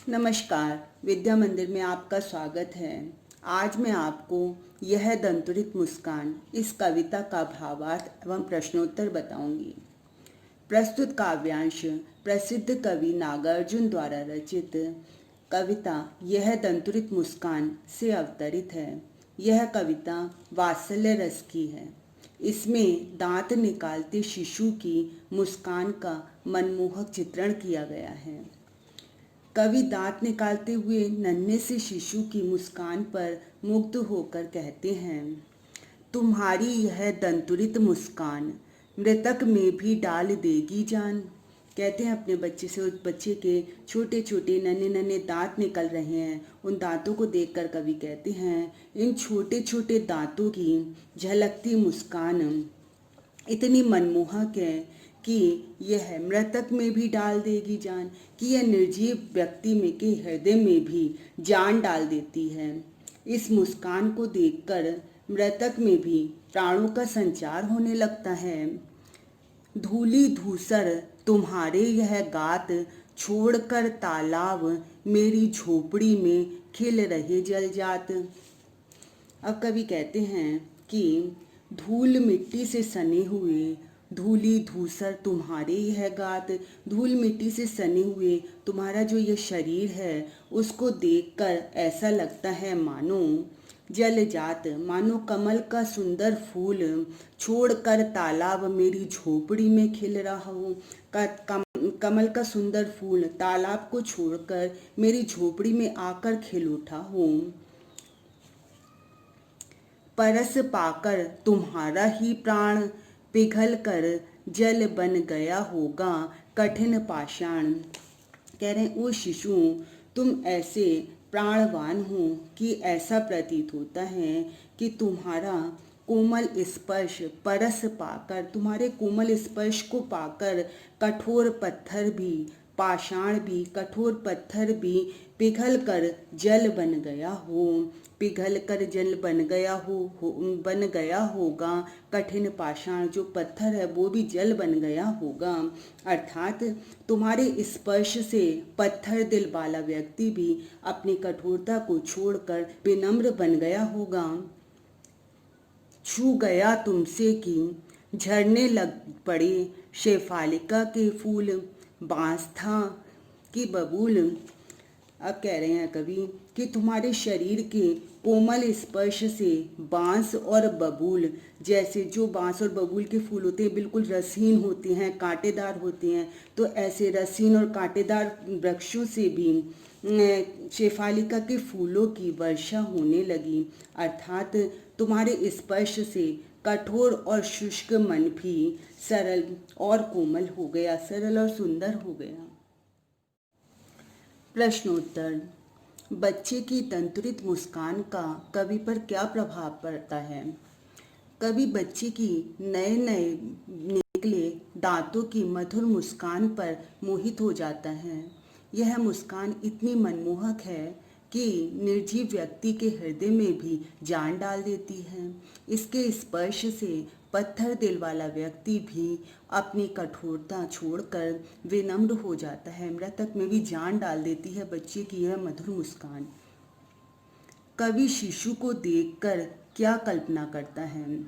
नमस्कार, विद्या मंदिर में आपका स्वागत है। आज मैं आपको यह दंतुरित मुस्कान इस कविता का भावार्थ एवं प्रश्नोत्तर बताऊंगी। प्रस्तुत काव्यांश प्रसिद्ध कवि नागार्जुन द्वारा रचित कविता यह दंतुरित मुस्कान से अवतरित है। यह कविता वात्सल्य रस की है। इसमें दांत निकालते शिशु की मुस्कान का मनमोहक चित्रण किया गया है। कवि दांत निकालते हुए नन्हे से शिशु की मुस्कान पर मुग्ध होकर कहते हैं, तुम्हारी यह दंतुरित मुस्कान मृतक में भी डाल देगी जान। कहते हैं अपने बच्चे से, उस बच्चे के छोटे छोटे नन्हे नन्हे दांत निकल रहे हैं। उन दांतों को देखकर कवि कहते हैं, इन छोटे छोटे दांतों की झलकती मुस्कान इतनी मनमोहक है कि यह मृतक में भी डाल देगी जान, कि यह निर्जीव व्यक्ति में के हृदय में भी जान डाल देती है। इस मुस्कान को देखकर मृतक में भी प्राणों का संचार होने लगता है। धूली धूसर तुम्हारे यह गात, छोड़कर तालाब मेरी झोपड़ी में खिल रहे जलजात। अब कवि कहते हैं कि धूल मिट्टी से सने हुए, धूली धूसर तुम्हारे यह गात, धूल मिट्टी से सने हुए तुम्हारा जो ये शरीर है उसको देखकर ऐसा लगता है मानो जल जात, मानो कमल का सुंदर फूल छोड़कर तालाब मेरी झोपड़ी में खिल रहा हो। कमल का सुंदर फूल तालाब को छोड़कर मेरी झोपड़ी में आकर खिल उठा हो। परस पाकर तुम्हारा ही प्राण पिघल कर जल बन गया होगा कठिन पाषाण। कह रहे हैं, ओ शिशु, तुम ऐसे प्राणवान हो कि ऐसा प्रतीत होता है कि तुम्हारा कोमल स्पर्श परस पाकर, तुम्हारे कोमल स्पर्श को पाकर कठोर पत्थर भी, पाषाण भी, कठोर पत्थर भी पिघल कर जल बन गया हो, पिघल कर जल बन गया होगा कठिन पाषाण। जो पत्थर है वो भी जल बन गया होगा। अर्थात तुम्हारे स्पर्श से पत्थर दिल वाला व्यक्ति भी अपनी कठोरता को छोड़कर विनम्र बन गया होगा। छू गया तुमसे कि झरने लग पड़े शेफालिका के फूल, बांस था कि बबूल। अब कह रहे हैं कवि कि तुम्हारे शरीर के कोमल स्पर्श से बांस और बबूल, जैसे जो बांस और बबूल के फूल होते हैं बिल्कुल रसीन होते हैं, कांटेदार होते हैं, तो ऐसे रसीन और कांटेदार वृक्षों से भी शेफालिका के फूलों की वर्षा होने लगी। अर्थात तुम्हारे स्पर्श से कठोर और शुष्क मन भी सरल और कोमल हो गया, सरल और सुंदर हो गया। प्रश्नोत्तर। बच्चे की दंतुरित मुस्कान का कवि पर क्या प्रभाव पड़ता है? कवि बच्चे की नए नए निकले दांतों की मधुर मुस्कान पर मोहित हो जाता है। यह मुस्कान इतनी मनमोहक है कि निर्जीव व्यक्ति के हृदय में भी जान डाल देती है। इसके स्पर्श से पत्थर दिल वाला व्यक्ति भी अपनी कठोरता छोड़कर विनम्र हो जाता है। मृतक में भी जान डाल देती है बच्चे की यह मधुर मुस्कान। कवि शिशु को देखकर क्या कल्पना करता है?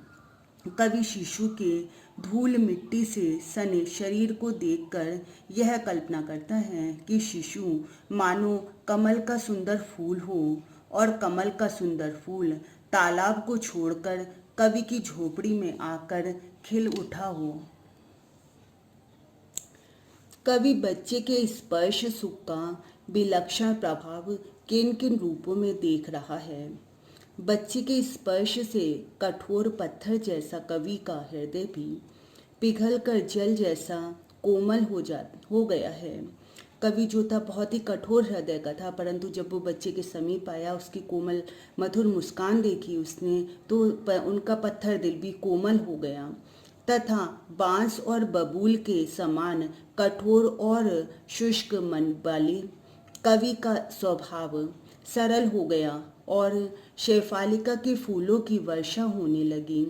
कवि शिशु के धूल मिट्टी से सने शरीर को देखकर यह कल्पना करता है कि शिशु मानो कमल का सुंदर फूल हो और कमल का सुंदर फूल तालाब को छोड़कर कवि की झोपड़ी में आकर खिल उठा हो। कवि बच्चे के स्पर्श सुख का विलक्षण प्रभाव किन किन रूपों में देख रहा है? बच्चे के स्पर्श से कठोर पत्थर जैसा कवि का हृदय भी पिघलकर जल जैसा कोमल हो गया है। कवि जो था बहुत ही कठोर हृदय का था, परंतु जब वो बच्चे के समीप आया, उसकी कोमल मधुर मुस्कान देखी उसने, तो उनका पत्थर दिल भी कोमल हो गया तथा बांस और बबूल के समान कठोर और शुष्क मन वाली कवि का स्वभाव सरल हो गया और शेफालिका के फूलों की वर्षा होने लगी।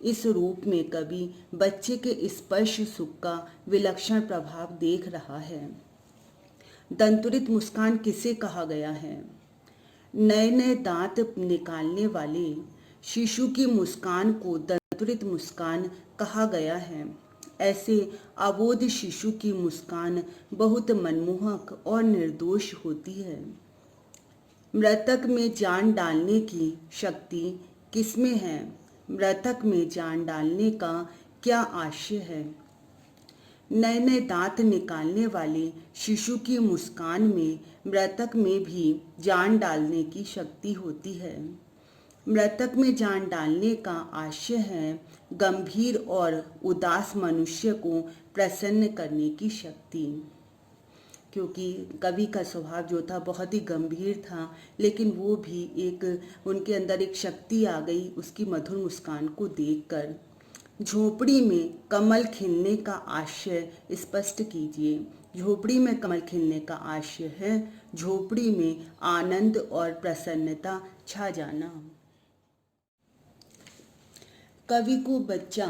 इस रूप में कवि बच्चे के स्पर्श सुख का विलक्षण प्रभाव देख रहा है। दंतुरित मुस्कान किसे कहा गया है? नए नए दांत निकालने वाले शिशु की मुस्कान को दंतुरित मुस्कान कहा गया है। ऐसे अबोध शिशु की मुस्कान बहुत मनमोहक और निर्दोष होती है। मृतक में जान डालने की शक्ति किसमें है? मृतक में जान डालने का क्या आशय है? नए नए दांत निकालने वाले शिशु की मुस्कान में मृतक में भी जान डालने की शक्ति होती है। मृतक में जान डालने का आशय है गंभीर और उदास मनुष्य को प्रसन्न करने की शक्ति। क्योंकि कवि का स्वभाव जो था बहुत ही गंभीर था, लेकिन वो भी उनके अंदर एक शक्ति आ गई उसकी मधुर मुस्कान को देखकर। झोपड़ी में कमल खिलने का आशय स्पष्ट कीजिए। झोपड़ी में कमल खिलने का आशय है झोपड़ी में आनंद और प्रसन्नता छा जाना। कवि को बच्चा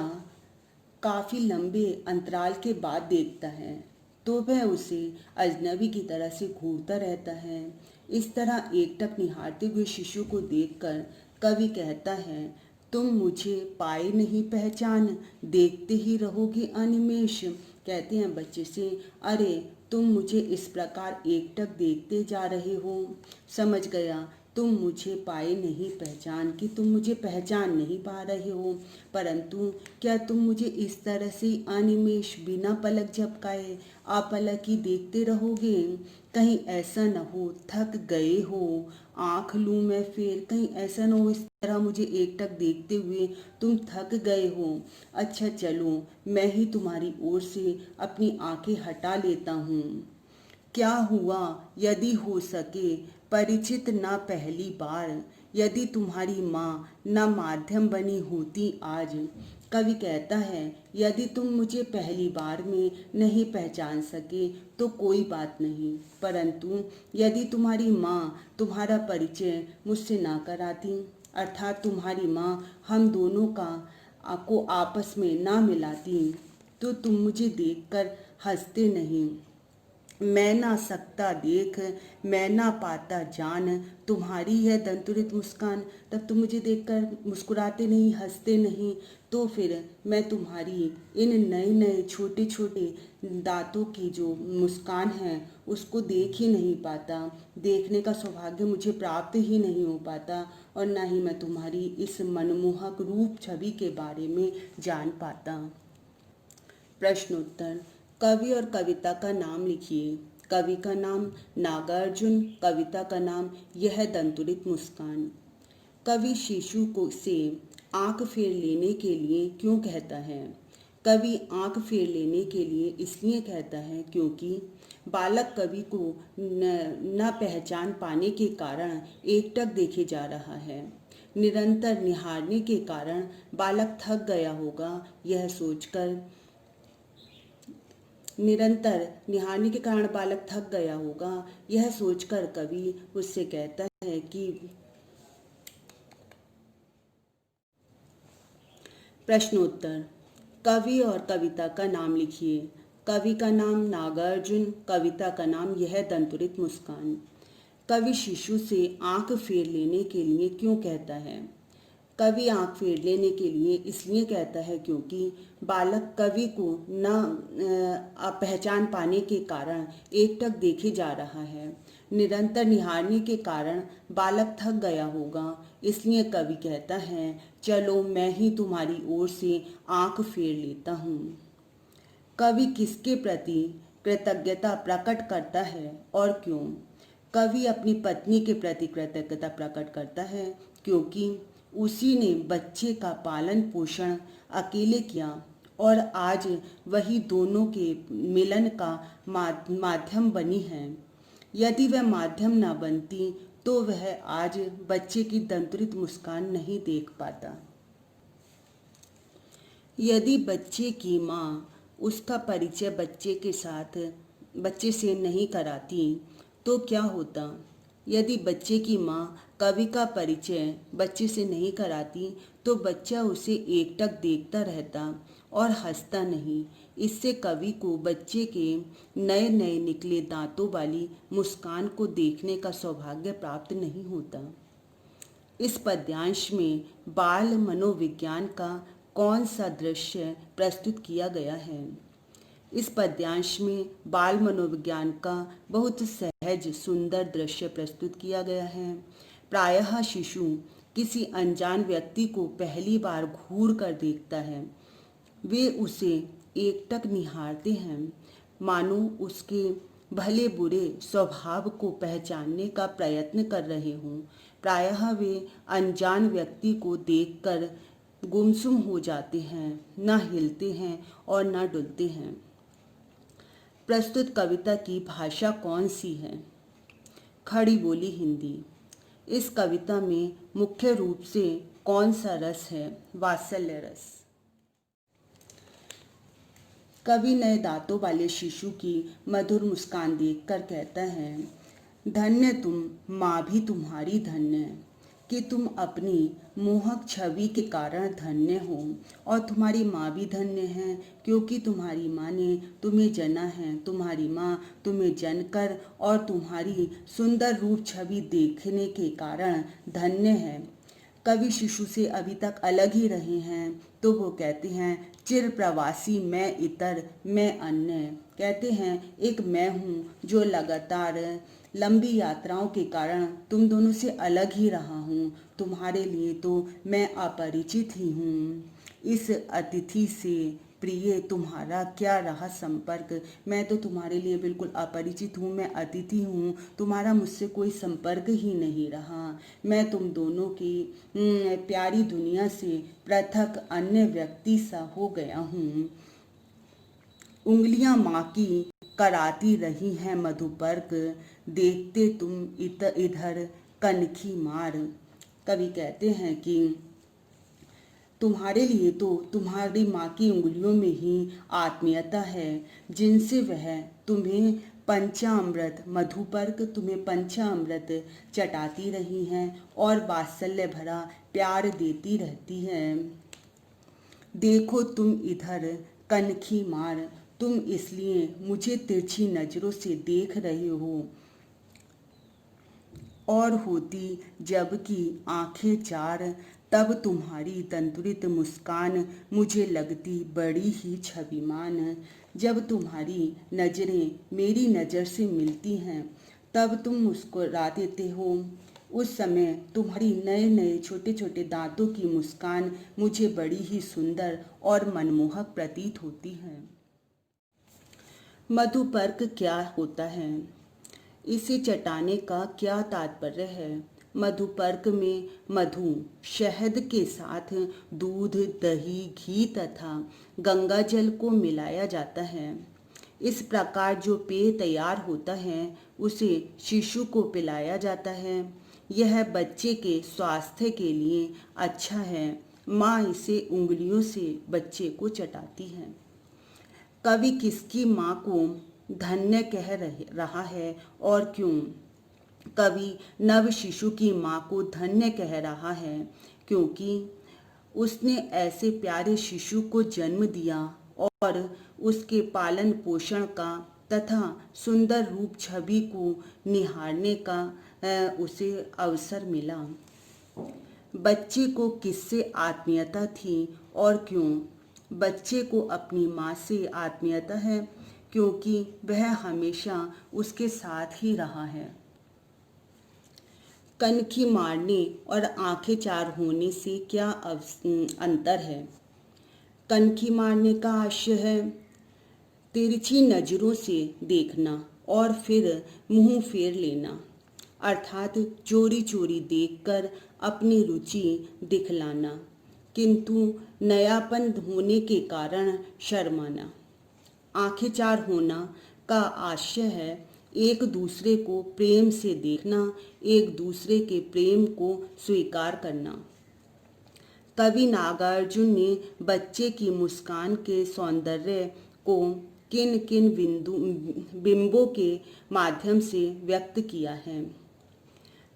काफी लंबे अंतराल के बाद देखता है तो वह उसे अजनबी की तरह से घूरता रहता है। इस तरह एकटक निहारते हुए शिशु को देखकर कवि कहता है, तुम मुझे पाए नहीं पहचान, देखते ही रहोगे अनिमेष। कहते हैं बच्चे से, अरे तुम मुझे इस प्रकार एकटक देखते जा रहे हो, समझ गया तुम मुझे पाए नहीं पहचान कि तुम मुझे पहचान नहीं पा रहे हो, परंतु क्या तुम मुझे इस तरह से अनिमेष बिना पलक झपकाए अपलक ही देखते रहोगे? कहीं ऐसा न हो थक गए हो, आँख लूँ मैं फिर, कहीं ऐसा न हो इस तरह मुझे एकटक देखते हुए तुम थक गए हो। अच्छा चलो मैं ही तुम्हारी ओर से अपनी आंखें हटा लेता हूँ। क्या हुआ यदि हो सके परिचित न पहली बार, यदि तुम्हारी माँ न माध्यम बनी होती आज। कवि कहता है, यदि तुम मुझे पहली बार में नहीं पहचान सके तो कोई बात नहीं, परंतु यदि तुम्हारी माँ तुम्हारा परिचय मुझसे ना कराती, अर्थात तुम्हारी माँ हम दोनों को आपस में ना मिलाती, तो तुम मुझे देखकर हंसते नहीं। मैं ना सकता देख, मैं ना पाता जान, तुम्हारी है दंतुरित मुस्कान। तब तुम मुझे देखकर मुस्कुराते नहीं, हंसते नहीं, तो फिर मैं तुम्हारी इन नए नए छोटे छोटे दांतों की जो मुस्कान है उसको देख ही नहीं पाता, देखने का सौभाग्य मुझे प्राप्त ही नहीं हो पाता, और ना ही मैं तुम्हारी इस मनमोहक रूप छवि के बारे में जान पाता। प्रश्नोत्तर। कवि और कविता का नाम लिखिए। कवि का नाम नागार्जुन, कविता का नाम यह दंतुरित मुस्कान। कवि शिशु को से आंख फेर लेने के लिए क्यों कहता है? कवि आंख फेर लेने के लिए इसलिए कहता है क्योंकि बालक कवि को न पहचान पाने के कारण एकटक देखे जा रहा है। निरंतर निहारने के कारण बालक थक गया होगा, यह सोचकर निरंतर निहारने के कारण बालक थक गया होगा, यह सोचकर कवि उससे कहता है कि प्रश्नोत्तर। कवि और कविता का नाम लिखिए। कवि का नाम नागार्जुन, कविता का नाम यह दंतुरित मुस्कान। कवि शिशु से आंख फेर लेने के लिए क्यों कहता है? कवि आंख फेर लेने के लिए इसलिए कहता है क्योंकि बालक कवि को न पहचान पाने के कारण एकटक देखे जा रहा है। निरंतर निहारने के कारण बालक थक गया होगा, इसलिए कवि कहता है, चलो मैं ही तुम्हारी ओर से आंख फेर लेता हूँ। कवि किसके प्रति कृतज्ञता प्रकट करता है और क्यों? कवि अपनी पत्नी के प्रति कृतज्ञता प्रकट करता है क्योंकि उसी ने बच्चे का पालन पोषण अकेले किया और आज वही दोनों के मिलन का माध्यम बनी है। यदि वह माध्यम न बनती तो वह आज बच्चे की दंतुरित मुस्कान नहीं देख पाता। यदि बच्चे की माँ उसका परिचय बच्चे से नहीं कराती तो क्या होता? यदि बच्चे की माँ कवि का परिचय बच्चे से नहीं कराती तो बच्चा उसे एकटक देखता रहता और हंसता नहीं। इससे कवि को बच्चे के नए नए निकले दांतों वाली मुस्कान को देखने का सौभाग्य प्राप्त नहीं होता। इस पद्यांश में बाल मनोविज्ञान का कौन सा दृश्य प्रस्तुत किया गया है? इस पद्यांश में बाल मनोविज्ञान का बहुत सहज सुंदर दृश्य प्रस्तुत किया गया है। प्रायः शिशु किसी अनजान व्यक्ति को पहली बार घूर कर देखता है। वे उसे एकटक निहारते हैं, मानो उसके भले बुरे स्वभाव को पहचानने का प्रयत्न कर रहे हों। प्रायः वे अनजान व्यक्ति को देखकर गुमसुम हो जाते हैं, न हिलते हैं और न डुलते हैं। प्रस्तुत कविता की भाषा कौन सी है? खड़ी बोली हिंदी। इस कविता में मुख्य रूप से कौन सा रस है? वात्सल्य रस। कवि नए दांतों वाले शिशु की मधुर मुस्कान देखकर कहता है, धन्य तुम, माँ भी तुम्हारी धन्य कि तुम अपनी मोहक छवि के कारण धन्य हो, और तुम्हारी माँ भी धन्य है क्योंकि तुम्हारी माँ ने तुम्हें जना है। तुम्हारी माँ तुम्हें जनकर और तुम्हारी सुंदर रूप छवि देखने के कारण धन्य है। कवि शिशु से अभी तक अलग ही रहे हैं तो वो कहते हैं, चिर प्रवासी मैं इतर मैं अन्य। कहते हैं एक मैं हूँ जो लगातार लंबी यात्राओं के कारण तुम दोनों से अलग ही रहा हूँ। तुम्हारे लिए तो मैं अपरिचित ही हूँ। इस अतिथि से प्रिय तुम्हारा क्या रहा संपर्क? मैं तो तुम्हारे लिए बिल्कुल अपरिचित हूँ, मैं अतिथि हूँ, तुम्हारा मुझसे कोई संपर्क ही नहीं रहा। मैं तुम दोनों की प्यारी दुनिया से पृथक अन्य व्यक्ति सा हो गया हूँ। उंगलियां माँ की कराती रही हैं मधुपर्क, देखते तुम इधर कनखी मार। कवि कहते हैं कि तुम्हारे लिए तो तुम्हारी माँ की उंगलियों में ही आत्मीयता है, जिनसे वह तुम्हें पंचामृत मधुपर्क तुम्हें पंचामृत चटाती रही हैं और वात्सल्य भरा प्यार देती रहती हैं। देखो तुम इधर कनखी मार, तुम इसलिए मुझे तिरछी नजरों से देख रहे हो, और होती जबकि आंखें चार तब तुम्हारी दंतुरित मुस्कान मुझे लगती बड़ी ही छविमान। जब तुम्हारी नज़रें मेरी नज़र से मिलती हैं तब तुम मुस्कुरा देते हो। उस समय तुम्हारी नए नए छोटे छोटे दांतों की मुस्कान मुझे बड़ी ही सुंदर और मनमोहक प्रतीत होती है। मधुपर्क क्या होता है? इसे चटाने का क्या तात्पर्य है? मधुपर्क में मधु शहद के साथ दूध, दही, घी तथा गंगाजल को मिलाया जाता है। इस प्रकार जो पेय तैयार होता है उसे शिशु को पिलाया जाता है। यह बच्चे के स्वास्थ्य के लिए अच्छा है। माँ इसे उंगलियों से बच्चे को चटाती है। कवि किसकी माँ को धन्य कह रहा है और क्यों? कवि नव शिशु की माँ को धन्य कह रहा है क्योंकि उसने ऐसे प्यारे शिशु को जन्म दिया और उसके पालन पोषण का तथा सुंदर रूप छवि को निहारने का उसे अवसर मिला। बच्चे को किससे आत्मीयता थी और क्यों? बच्चे को अपनी माँ से आत्मीयता है क्योंकि वह हमेशा उसके साथ ही रहा है। कनखी मारने और आंखें चार होने से क्या अंतर है? कनखी मारने का आशय है तिरछी नजरों से देखना और फिर मुंह फेर लेना, अर्थात चोरी चोरी देखकर अपनी रुचि दिखलाना, किंतु नयापन होने के कारण शर्माना। आंखें चार होना का आशय है एक दूसरे को प्रेम से देखना, एक दूसरे के प्रेम को स्वीकार करना। कवि नागार्जुन ने बच्चे की मुस्कान के सौंदर्य को किन किन बिंबों के माध्यम से व्यक्त किया है?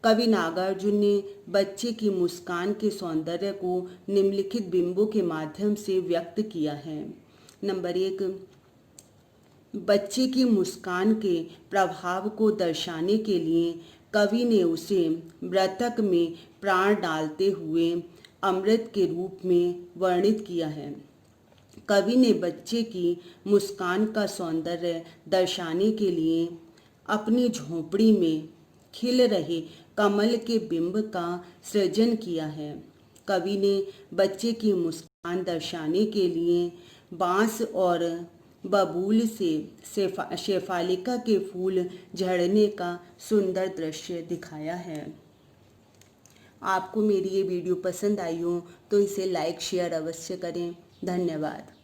कवि नागार्जुन ने बच्चे की मुस्कान के सौंदर्य को निम्नलिखित बिंबों के माध्यम से व्यक्त किया है। नंबर 1, बच्चे की मुस्कान के प्रभाव को दर्शाने के लिए कवि ने उसे मृतक में प्राण डालते हुए अमृत के रूप में वर्णित किया है। कवि ने बच्चे की मुस्कान का सौंदर्य दर्शाने के लिए अपनी झोंपड़ी में खिल रहे कमल के बिंब का सृजन किया है। कवि ने बच्चे की मुस्कान दर्शाने के लिए बांस और बबूल से शेफालिका के फूल झड़ने का सुंदर दृश्य दिखाया है। आपको मेरी ये वीडियो पसंद आई हो तो इसे लाइक शेयर अवश्य करें। धन्यवाद।